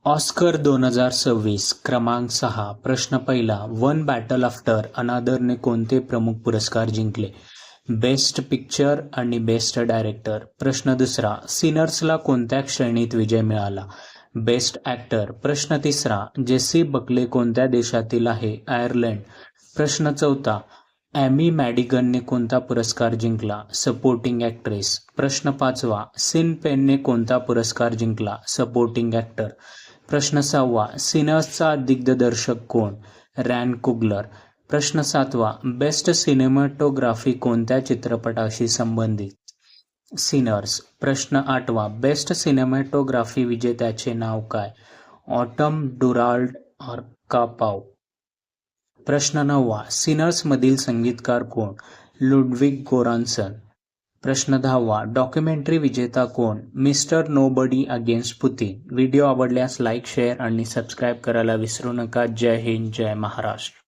Oscar 2026 क्रमांक 6 प्रश्न पहिला वन बॅटल आफ्टर अनादरने कोणते प्रमुख पुरस्कार जिंकले? बेस्ट पिक्चर आणि बेस्ट डायरेक्टर. प्रश्न दुसरा सिनर्सला कोणत्या श्रेणीत विजय मिळाला? Best actor. प्रश्न तिसरा जेसी बकले कोणत्या देशातील आहे? आयर्लंड. प्रश्न चौथा ॲमी मॅडिगनने कोणता पुरस्कार जिंकला? Supporting actress. प्रश्न पाचवा सिन पेनने कोणता पुरस्कार जिंकला? Supporting actor. प्रश्न सहावा सिनर्सचा दिग्दर्शक कोण? Ran Coogler. प्रश्न सातवा बेस्ट सिनेमॅटोग्राफी कोणत्या चित्रपटाशी संबंधित? सिनर्स. प्रश्न आठवा बेस्ट सिनेमॅटोग्राफी विजेत्याचे नाव काय? ऑटम डुराल्ड आर्कापाव. प्रश्न नववा सिनर्समधील संगीतकार कोण? लुडविग गोरान्सन. प्रश्न दहावा डॉक्युमेंटरी विजेता कोण? Mister nobody against Putin. Video आवडल्यास लाईक, शेअर आणि सबस्क्राईब करायला विसरू नका. जय हिंद, जय महाराष्ट्र.